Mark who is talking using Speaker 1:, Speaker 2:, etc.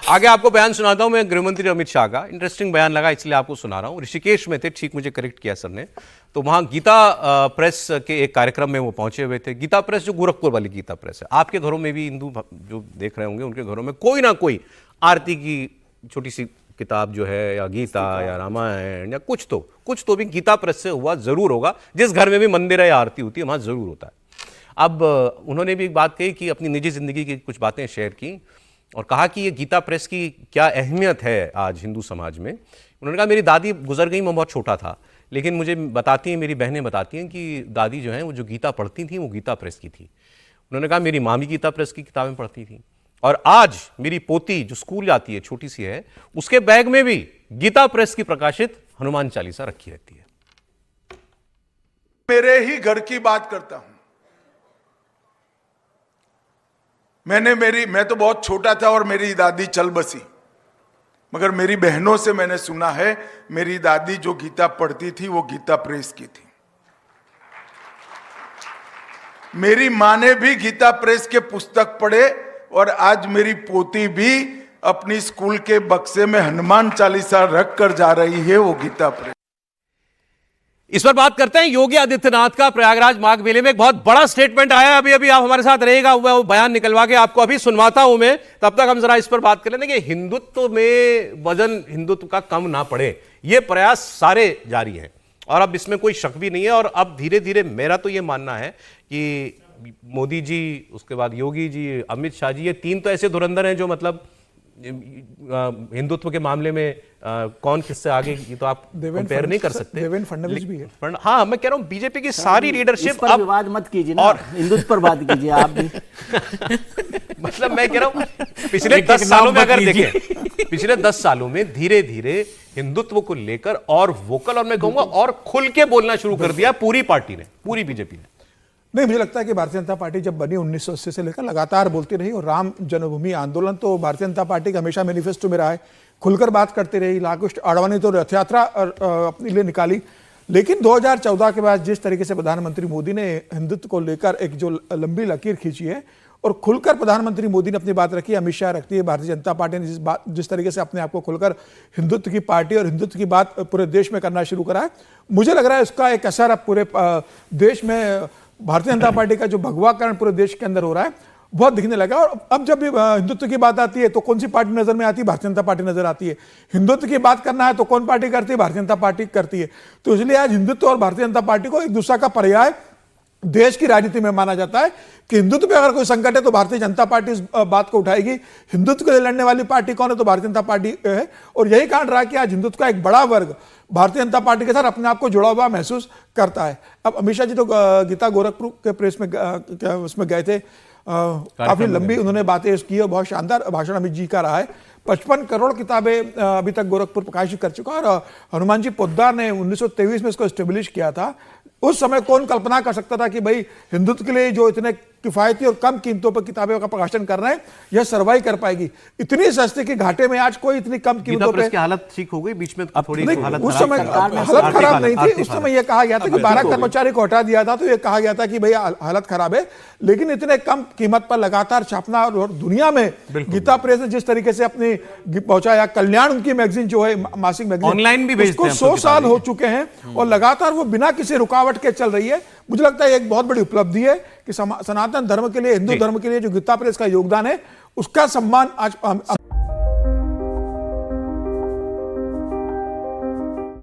Speaker 1: आगे आपको बयान सुनाता हूं मैं गृहमंत्री अमित शाह का। इंटरेस्टिंग बयान लगा इसलिए आपको सुना रहा हूं। ऋषिकेश में थे, ठीक मुझे करेक्ट किया सर ने। तो वहां गीता प्रेस के एक कार्यक्रम में वो पहुंचे हुए थे। गीता प्रेस जो गोरखपुर वाली गीता प्रेस है, आपके घरों में भी हिंदू जो देख रहे होंगे उनके घरों में कोई ना कोई आरती की छोटी सी किताब जो है, या गीता या रामायण या कुछ तो भी गीता प्रेस से हुआ जरूर होगा। जिस घर में भी मंदिर है या आरती होती है वहां जरूर होता है। अब उन्होंने भी एक बात कही कि अपनी निजी जिंदगी की कुछ बातें शेयर की और कहा कि ये गीता प्रेस की क्या अहमियत है आज हिंदू समाज में। उन्होंने कहा मेरी दादी गुजर गई, मैं बहुत छोटा था, लेकिन मुझे बताती हैं, मेरी बहनें बताती हैं कि दादी जो हैं वो जो गीता पढ़ती थी वो गीता प्रेस की थी। उन्होंने कहा मेरी माँ भी गीता प्रेस की किताबें पढ़ती थी और आज मेरी पोती जो स्कूल जाती है, छोटी सी है, उसके बैग में भी गीता प्रेस की प्रकाशित हनुमान चालीसा रखी रहती है।
Speaker 2: मेरे ही घर की बात करता हूं। मैं तो बहुत छोटा था और मेरी दादी चल बसी, मगर मेरी बहनों से मैंने सुना है मेरी दादी जो गीता पढ़ती थी वो गीता प्रेस की थी। मेरी मां ने भी गीता प्रेस के पुस्तक पढ़े और आज मेरी पोती भी अपनी स्कूल के बक्से में हनुमान चालीसा रख कर जा रही है, वो गीता प्रेस।
Speaker 1: इस पर बात करते हैं योगी आदित्यनाथ का। प्रयागराज माघ मेले में एक बहुत बड़ा स्टेटमेंट आया है। अभी आप हमारे साथ रहेगा, वो बयान निकलवा के आपको अभी सुनवाता हूं मैं। तब तक हम जरा इस पर बात कर लें कि हिंदुत्व में वजन हिंदुत्व का कम ना पड़े, ये प्रयास सारे जारी हैं और अब इसमें कोई शक भी नहीं है। और अब धीरे धीरे मेरा तो ये मानना है कि मोदी जी, उसके बाद योगी जी, अमित शाह जी, ये तीन तो ऐसे धुरंधर हैं जो मतलब हिंदुत्व के मामले में कौन किससे आगे, ये तो आप कंपेयर नहीं कर सकते।
Speaker 3: देवेंद्र फडणवीस भी है।
Speaker 1: हाँ, मैं कह रहा हूं बीजेपी की सारी लीडरशिप।
Speaker 4: अब विवाद मत कीजिए ना, और हिंदुत्व पर बात कीजिए आप भी।
Speaker 1: मतलब मैं कह रहा हूं पिछले 10 सालों में अगर देखें, पिछले 10 सालों में धीरे धीरे हिंदुत्व को लेकर और वोकल, और मैं कहूंगा और खुल के बोलना शुरू कर दिया पूरी पार्टी ने, पूरी बीजेपी ने।
Speaker 3: नहीं, मुझे लगता है कि भारतीय जनता पार्टी जब बनी 1980 से लेकर लगातार बोलती रही, और राम जन्मभूमि आंदोलन तो भारतीय जनता पार्टी का हमेशा मैनिफेस्टो में रहा है, खुलकर बात करती रही। लालकृष्ण आडवाणी तो रथ यात्रा अपने लिए निकाली, लेकिन 2014 के बाद जिस तरीके से प्रधानमंत्री मोदी ने हिंदुत्व को लेकर एक जो लंबी लकीर खींची है और खुलकर प्रधानमंत्री मोदी ने अपनी बात रखी, अमित शाह रखती है, भारतीय जनता पार्टी ने जिस तरीके से अपने आप को खुलकर हिंदुत्व की पार्टी और हिंदुत्व की बात पूरे देश में करना शुरू करा है, मुझे लग रहा है उसका एक असर अब पूरे देश में भारतीय जनता पार्टी का जो भगवाकरण पूरे देश के अंदर हो रहा है बहुत दिखने लगा। और अब जब भी हिंदुत्व की बात आती है तो कौन सी पार्टी नजर में आती है? भारतीय जनता पार्टी नजर आती है। हिंदुत्व की बात करना है तो कौन पार्टी करती है? भारतीय जनता पार्टी करती है। तो इसलिए आज हिंदुत्व और भारतीय जनता पार्टी को एक दूसरा का पर्याय देश की राजनीति में माना जाता है कि हिंदुत्व पे अगर कोई संकट है तो भारतीय जनता पार्टी इस बात को उठाएगी। हिंदुत्व के लिए लड़ने वाली पार्टी कौन है? तो भारतीय जनता पार्टी है। और यही कारण रहा कि आज हिंदुत्व का एक बड़ा वर्ग भारतीय जनता पार्टी के साथ अपने आप को जुड़ा हुआ महसूस करता है। अब अमित शाह जी तो गीता गोरखपुर के प्रेस में उसमें गए थे, काफी लंबी उन्होंने बातें की और बहुत शानदार भाषण अमित जी का रहा है। 55 करोड़ किताबें अभी तक गोरखपुर प्रकाशित कर चुका है और हनुमान जी पोद्दार ने 1923 में इसको एस्टेब्लिश किया था। उस समय कौन कल्पना कर सकता था कि भाई हिंदुत्व के लिए जो इतने किफायती और कम कीमतों पर किताबों का प्रकाशन कर रहे हैं यह सर्वाइव कर पाएगी। इतनी सस्ते के घाटे में आज कोई इतनी कम कीमतों पे
Speaker 1: हालत ठीक हो गई बीच में थोड़ी।
Speaker 3: उस समय हालत खराब नहीं थी। उस समय यह कहा गया था कि 12 कर्मचारी को हटा दिया था तो यह कहा गया था कि भाई हालत खराब है, लेकिन इतने कम कीमत पर लगातार छापना और दुनिया में गीता प्रेस ने जिस तरीके से अपनी पहुंचाया, कल्याण उनकी मैगजीन जो है मासिक मैगजीन
Speaker 1: ऑनलाइन भी
Speaker 3: उसको 100 साल हो चुके हैं और लगातार वो बिना किसी रुकावट के चल रही है। मुझे लगता है एक बहुत बड़ी उपलब्धि है कि सनातन धर्म के लिए, हिंदू धर्म के लिए जो गीता प्रेस का योगदान है उसका सम्मान आज